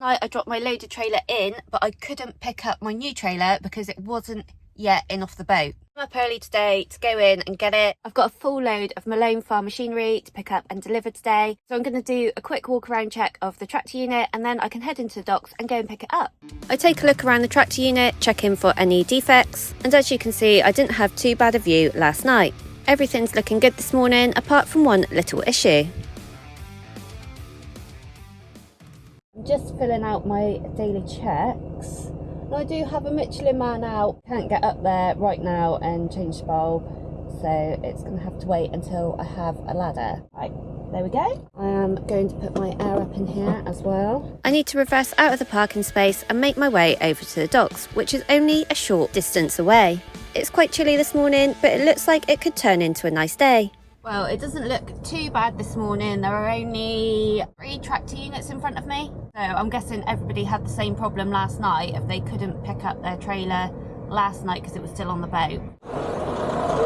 I dropped my loaded trailer in, but I couldn't pick up my new trailer because it wasn't yet in off the boat. I'm up early today to go in and get it. I've got a full load of Malone farm machinery to pick up and deliver today. So I'm going to do a quick walk around check of the tractor unit and then I can head into the docks and go and pick it up. I take a look around the tractor unit, check in for any defects. And as you can see, I didn't have too bad a view last night. Everything's looking good this morning, apart from one little issue. I'm just filling out my daily checks. I do have a Michelin man out. Can't get up there right now and change the bulb, so it's going to have to wait until I have a ladder. Right, there we go. I am going to put my air up in here as well. I need to reverse out of the parking space and make my way over to the docks, which is only a short distance away. It's quite chilly this morning, but it looks like it could turn into a nice day. Well, it doesn't look too bad this morning. There are only 3 tractor units in front of me. So I'm guessing everybody had the same problem last night if they couldn't pick up their trailer last night because it was still on the boat.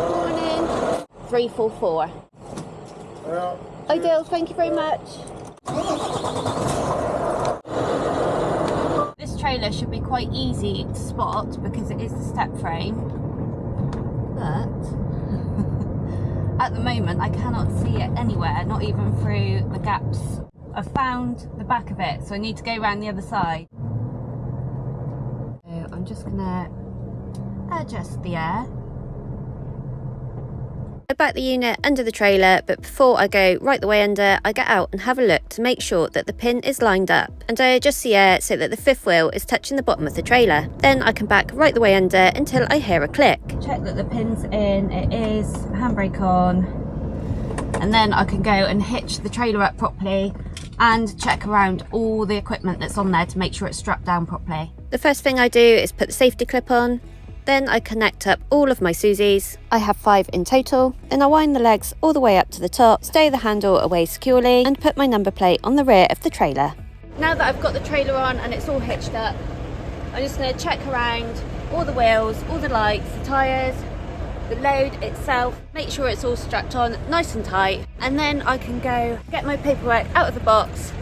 Morning. 344. Ideal, thank you very much. This trailer should be quite easy to spot because it is the step frame. But at the moment, I cannot see it anywhere, not even through the gaps. I've found the back of it, so I need to go around the other side. So I'm just gonna adjust the air. I back the unit under the trailer, but before I go right the way under, I get out and have a look to make sure that the pin is lined up, and I adjust the air so that the 5th wheel is touching the bottom of the trailer. Then I can back right the way under until I hear a click. Check that the pin's in, it is, handbrake on, and then I can go and hitch the trailer up properly and check around all the equipment that's on there to make sure it's strapped down properly. The first thing I do is put the safety clip on. Then I connect up all of my Susies. I have 5 in total. Then I wind the legs all the way up to the top, stay the handle away securely, and put my number plate on the rear of the trailer. Now that I've got the trailer on and it's all hitched up, I'm just going to check around all the wheels, all the lights, the tyres, the load itself, make sure it's all strapped on nice and tight, and then I can go get my paperwork out of the box,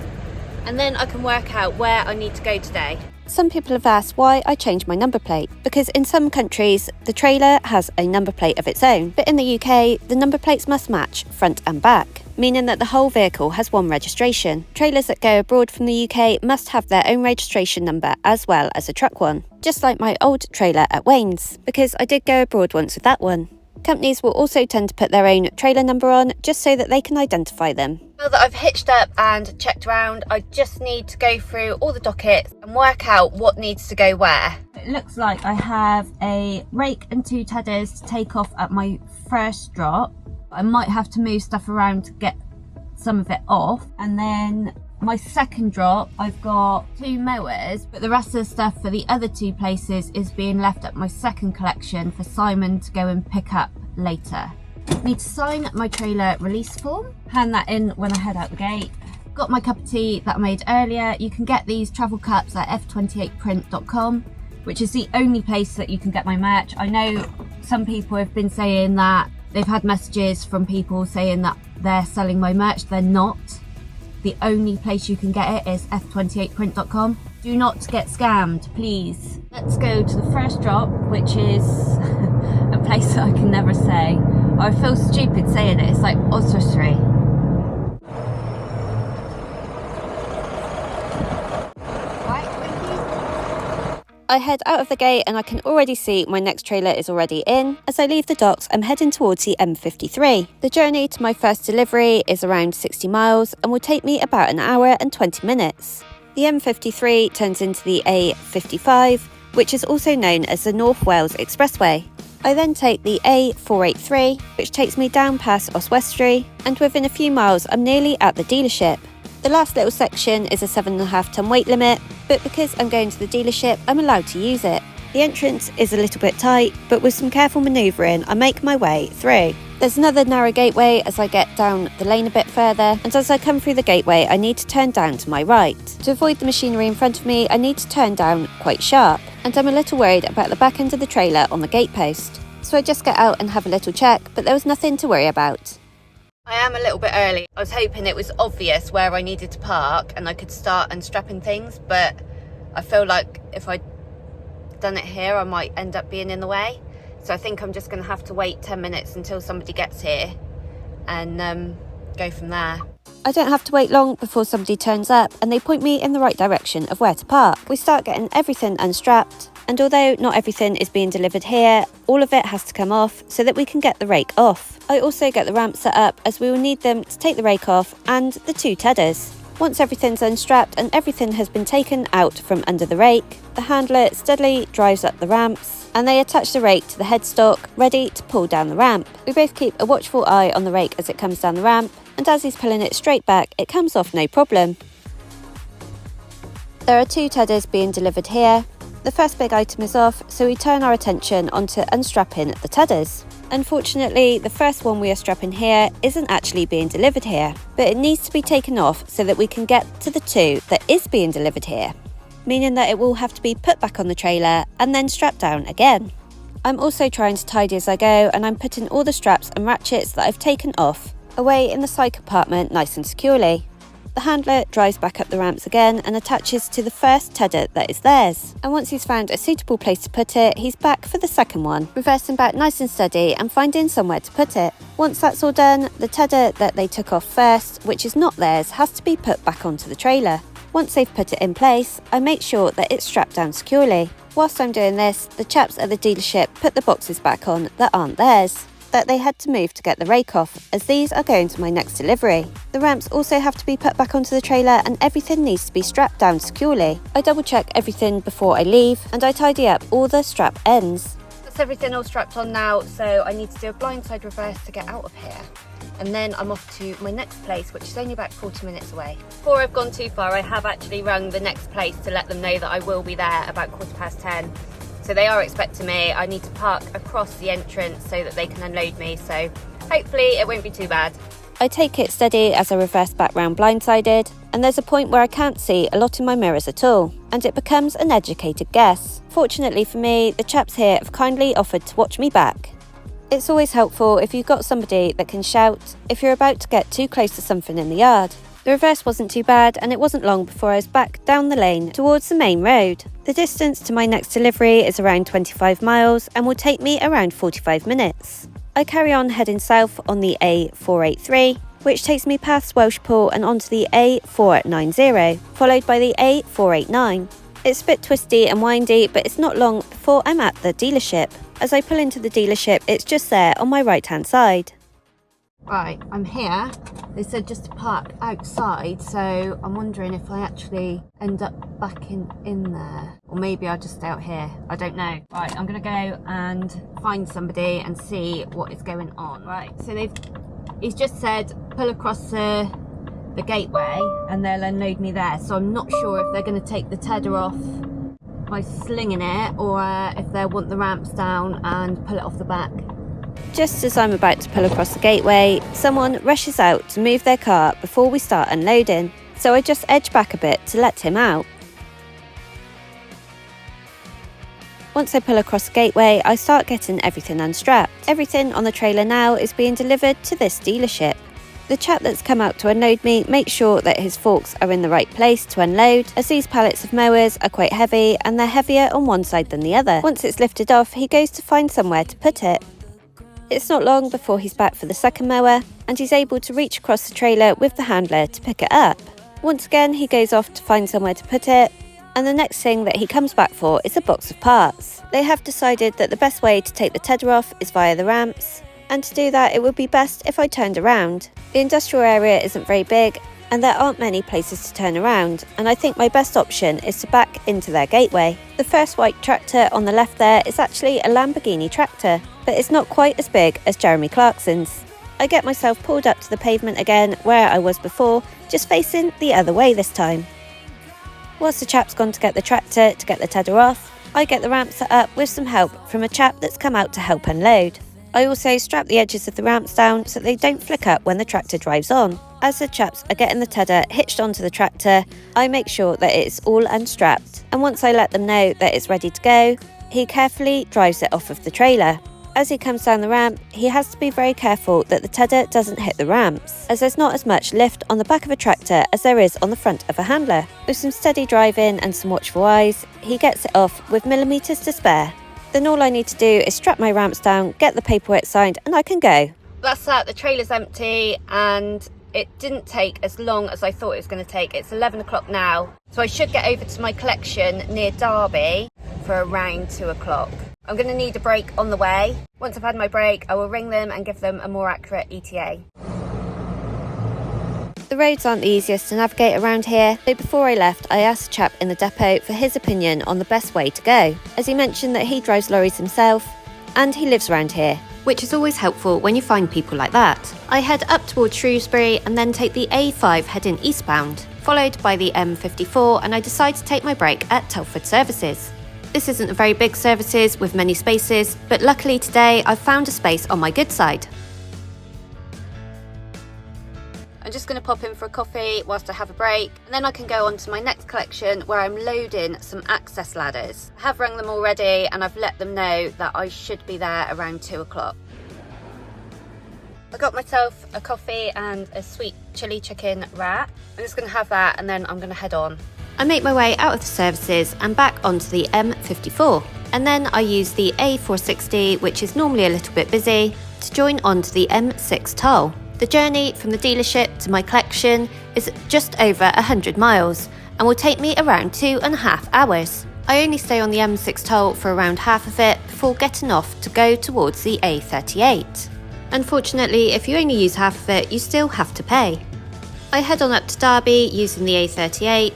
and then I can work out where I need to go today. Some people have asked why I changed my number plate, because in some countries the trailer has a number plate of its own, but in the UK the number plates must match front and back, meaning that the whole vehicle has one registration. Trailers that go abroad from the UK must have their own registration number as well as a truck one, just like my old trailer at Wayne's, because I did go abroad once with that one. Companies will also tend to put their own trailer number on just so that they can identify them. Now that I've hitched up and checked around, I just need to go through all the dockets and work out what needs to go where. It looks like I have a rake and 2 tedders to take off at my first drop. I might have to move stuff around to get some of it off, and then my second drop I've got 2 mowers, but the rest of the stuff for the other 2 places is being left at my second collection for Simon to go and pick up later. Need to sign my trailer release form, hand that in when I head out the gate. Got my cup of tea that I made earlier. You can get these travel cups at f28print.com, which is the only place that you can get my merch. I know some people have been saying that they've had messages from people saying that they're selling my merch. They're not. The only place you can get it is f28print.com. Do not get scammed, please. Let's go to the first drop, which is a place that I can never say. I feel stupid saying it. It's like Oswestry. Right, thank you. I head out of the gate and I can already see my next trailer is already in. As I leave the docks, I'm heading towards the M53. The journey to my first delivery is around 60 miles and will take me about an hour and 20 minutes. The M53 turns into the A55, which is also known as the North Wales Expressway. I then take the A483, which takes me down past Oswestry, and within a few miles I'm nearly at the dealership. The last little section is a 7.5 tonne weight limit, but because I'm going to the dealership, I'm allowed to use it. The entrance is a little bit tight, but with some careful manoeuvring, I make my way through. There's another narrow gateway as I get down the lane a bit further, and as I come through the gateway, I need to turn down to my right. To avoid the machinery in front of me, I need to turn down quite sharp, and I'm a little worried about the back end of the trailer on the gate post. So I just get out and have a little check, but there was nothing to worry about. I am a little bit early. I was hoping it was obvious where I needed to park and I could start unstrapping things, but I feel like if I'd done it here, I might end up being in the way. So I think I'm just going to have to wait 10 minutes until somebody gets here and go from there. I don't have to wait long before somebody turns up and they point me in the right direction of where to park. We start getting everything unstrapped, and although not everything is being delivered here, all of it has to come off so that we can get the rake off. I also get the ramps set up as we will need them to take the rake off and the 2 tedders. Once everything's unstrapped and everything has been taken out from under the rake, the handler steadily drives up the ramps and they attach the rake to the headstock, ready to pull down the ramp. We both keep a watchful eye on the rake as it comes down the ramp, and as he's pulling it straight back, it comes off no problem. There are 2 tedders being delivered here. The first big item is off, so we turn our attention onto unstrapping the tedders. Unfortunately, the first one we are strapping here isn't actually being delivered here, but it needs to be taken off so that we can get to the 2 that is being delivered here, meaning that it will have to be put back on the trailer and then strapped down again. I'm also trying to tidy as I go, and I'm putting all the straps and ratchets that I've taken off away in the side compartment nice and securely. The handler drives back up the ramps again and attaches to the first tedder that is theirs. And once he's found a suitable place to put it, he's back for the second one, reversing back nice and steady and finding somewhere to put it. Once that's all done, the tedder that they took off first, which is not theirs, has to be put back onto the trailer. Once they've put it in place, I make sure that it's strapped down securely. Whilst I'm doing this, the chaps at the dealership put the boxes back on that aren't theirs, that they had to move to get the rake off, as these are going to my next delivery. The ramps also have to be put back onto the trailer and everything needs to be strapped down securely. I double check everything before I leave and I tidy up all the strap ends. That's everything all strapped on now, so I need to do a blindside reverse to get out of here. And then I'm off to my next place, which is only about 40 minutes away. Before I've gone too far, I have actually rung the next place to let them know that I will be there about 10:15. So they are expecting me. I need to park across the entrance so that they can unload me, so hopefully it won't be too bad. I take it steady as I reverse back round blindsided, and there's a point where I can't see a lot in my mirrors at all, and it becomes an educated guess. Fortunately for me, the chaps here have kindly offered to watch me back. It's always helpful if you've got somebody that can shout if you're about to get too close to something in the yard. The reverse wasn't too bad, and it wasn't long before I was back down the lane towards the main road. The distance to my next delivery is around 25 miles and will take me around 45 minutes. I carry on heading south on the A483, which takes me past Welshpool and onto the A490, followed by the A489. It's a bit twisty and windy, but it's not long before I'm at the dealership. As I pull into the dealership, it's just there on my right hand side. Right, I'm here. They said just to park outside, so I'm wondering if I actually end up back in there. Or maybe I'll just stay out here. I don't know. Right, I'm going to go and find somebody and see what is going on. Right, so he's just said pull across the gateway and they'll unload me there. So I'm not sure if they're going to take the tedder off by slinging it or if they'll want the ramps down and pull it off the back. Just as I'm about to pull across the gateway, someone rushes out to move their car before we start unloading, so I just edge back a bit to let him out. Once I pull across the gateway, I start getting everything unstrapped. Everything on the trailer now is being delivered to this dealership. The chap that's come out to unload me makes sure that his forks are in the right place to unload, as these pallets of mowers are quite heavy and they're heavier on one side than the other. Once it's lifted off, he goes to find somewhere to put it. It's not long before he's back for the second mower, and he's able to reach across the trailer with the handler to pick it up. Once again, he goes off to find somewhere to put it, and the next thing that he comes back for is a box of parts. They have decided that the best way to take the tedder off is via the ramps, and to do that it would be best if I turned around. The industrial area isn't very big, and there aren't many places to turn around, and I think my best option is to back into their gateway. The first white tractor on the left there is actually a Lamborghini tractor, but it's not quite as big as Jeremy Clarkson's. I get myself pulled up to the pavement again where I was before, just facing the other way this time. Whilst the chap's gone to get the tractor to get the tedder off, I get the ramp set up with some help from a chap that's come out to help unload. I also strap the edges of the ramps down so they don't flick up when the tractor drives on. As the chaps are getting the tedder hitched onto the tractor, I make sure that it's all unstrapped, and once I let them know that it's ready to go, he carefully drives it off of the trailer. As he comes down the ramp, he has to be very careful that the tedder doesn't hit the ramps, as there's not as much lift on the back of a tractor as there is on the front of a handler. With some steady driving and some watchful eyes, he gets it off with millimetres to spare. Then all I need to do is strap my ramps down, get the paperwork signed, and I can go. That's that, the trailer's empty, and it didn't take as long as I thought it was going to take. It's 11 o'clock now, so I should get over to my collection near Derby for around 2 o'clock. I'm going to need a break on the way. Once I've had my break, I will ring them and give them a more accurate ETA. The roads aren't the easiest to navigate around here, so before I left I asked a chap in the depot for his opinion on the best way to go, as he mentioned that he drives lorries himself and he lives around here, which is always helpful when you find people like that. I head up towards Shrewsbury and then take the A5 heading eastbound, followed by the M54, and I decide to take my break at Telford Services. This isn't a very big services with many spaces, but luckily today I've found a space on my good side. I'm just going to pop in for a coffee whilst I have a break, and then I can go on to my next collection where I'm loading some access ladders. I have rung them already and I've let them know that I should be there around 2 o'clock. I got myself a coffee and a sweet chili chicken wrap. I'm just going to have that and then I'm going to head on. I make my way out of the services and back onto the M54, and then I use the A460, which is normally a little bit busy, to join onto the M6 toll. The journey from the dealership to my collection is just over 100 miles and will take me around 2.5 hours. I only stay on the M6 toll for around half of it before getting off to go towards the A38. Unfortunately, if you only use half of it, you still have to pay. I head on up to Derby using the A38.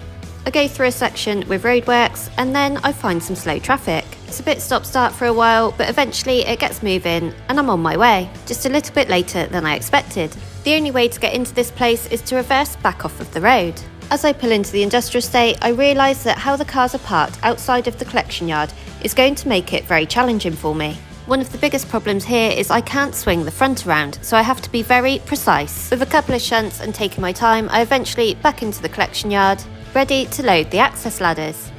I go through a section with roadworks and then I find some slow traffic. It's a bit stop-start for a while, but eventually it gets moving and I'm on my way, just a little bit later than I expected. The only way to get into this place is to reverse back off of the road. As I pull into the industrial estate, I realise that how the cars are parked outside of the collection yard is going to make it very challenging for me. One of the biggest problems here is I can't swing the front around, so I have to be very precise. With a couple of shunts and taking my time, I eventually back into the collection yard, ready to load the access ladders.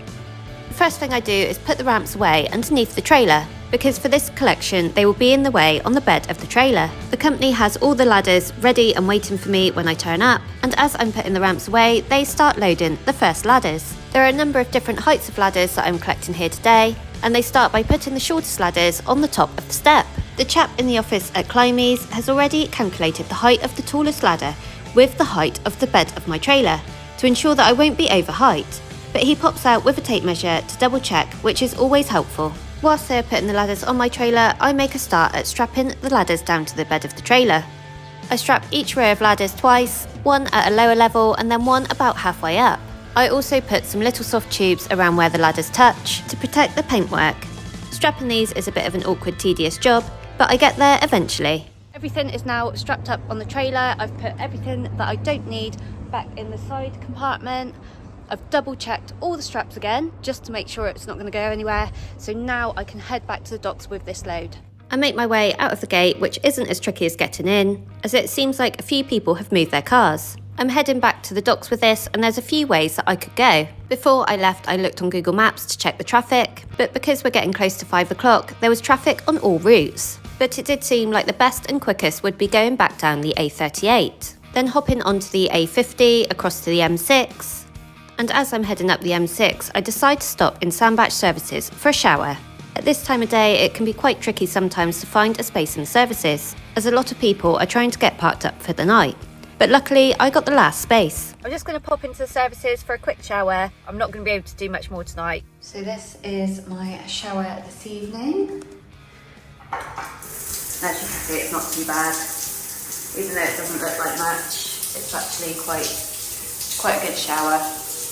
The first thing I do is put the ramps away underneath the trailer, because for this collection they will be in the way on the bed of the trailer. The company has all the ladders ready and waiting for me when I turn up, and as I'm putting the ramps away, they start loading the first ladders. There are a number of different heights of ladders that I'm collecting here today, and they start by putting the shortest ladders on the top of the step. The chap in the office at Klime-ezee has already calculated the height of the tallest ladder with the height of the bed of my trailer, to ensure that I won't be over height, but he pops out with a tape measure to double check, which is always helpful. Whilst they're putting the ladders on my trailer, I make a start at strapping the ladders down to the bed of the trailer. I strap each row of ladders twice, one at a lower level and then one about halfway up. I also put some little soft tubes around where the ladders touch to protect the paintwork. Strapping these is a bit of an awkward, tedious job, but I get there eventually. Everything is now strapped up on the trailer. I've put everything that I don't need back in the side compartment. I've double checked all the straps again just to make sure it's not going to go anywhere, so now I can head back to the docks with this load. I make my way out of the gate, which isn't as tricky as getting in, as it seems like a few people have moved their cars. I'm heading back to the docks with this, and there's a few ways that I could go. Before I left, I looked on Google Maps to check the traffic, but because we're getting close to 5 o'clock, there was traffic on all routes. But it did seem like the best and quickest would be going back down the A38. Then hopping onto the A50 across to the M6, and as I'm heading up the M6, I decide to stop in Sandbach Services for a shower. At this time of day, it can be quite tricky sometimes to find a space in the services, as a lot of people are trying to get parked up for the night. But luckily, I got the last space. I'm just going to pop into the services for a quick shower. I'm not going to be able to do much more tonight. So this is my shower this evening. As you can see, it's not too bad. Even though it doesn't look like much, it's actually quite a good shower,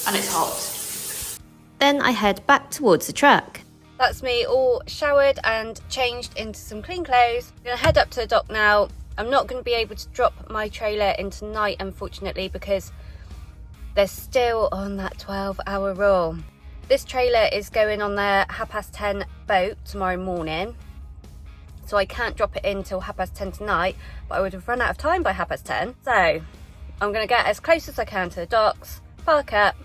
and it's hot. Then I head back towards the truck. That's me all showered and changed into some clean clothes. I'm going to head up to the dock now. I'm not going to be able to drop my trailer in tonight, unfortunately, because they're still on that 12-hour rule. This trailer is going on their 10:30 boat tomorrow morning, so I can't drop it in till 10:30 tonight, but I would have run out of time by 10:30. So I'm going to get as close as I can to the docks, park up,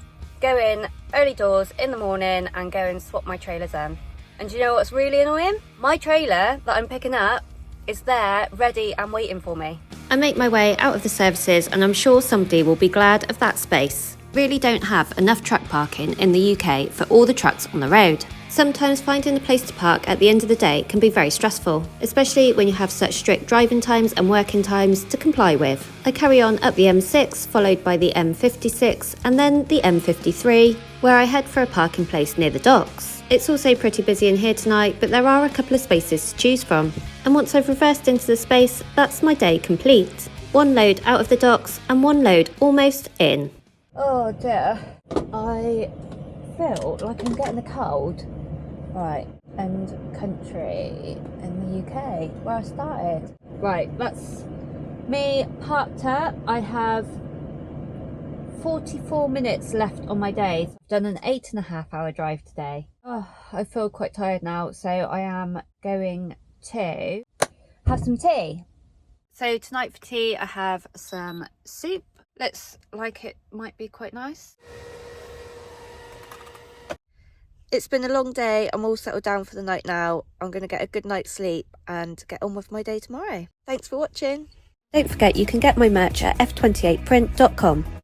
go in early doors in the morning and go and swap my trailers in. And you know what's really annoying? My trailer that I'm picking up is there, ready and waiting for me. I make my way out of the services and I'm sure somebody will be glad of that space. Really don't have enough truck parking in the UK for all the trucks on the road. Sometimes finding a place to park at the end of the day can be very stressful, especially when you have such strict driving times and working times to comply with. I carry on up the M6, followed by the M56 and then the M53, where I head for a parking place near the docks. It's also pretty busy in here tonight, but there are a couple of spaces to choose from. And once I've reversed into the space, that's my day complete. One load out of the docks and one load almost in. Oh dear, I feel like I'm getting a cold. Right, end country in the UK, where I started. Right, that's me parked up. I have 44 minutes left on my day. I've done an 8.5-hour drive today. Oh, I feel quite tired now, so I am going to have some tea. So tonight for tea I have some soup. Looks like it might be quite nice. It's been a long day. I'm all settled down for the night now. I'm going to get a good night's sleep and get on with my day tomorrow. Thanks for watching. Don't forget you can get my merch at f28print.com.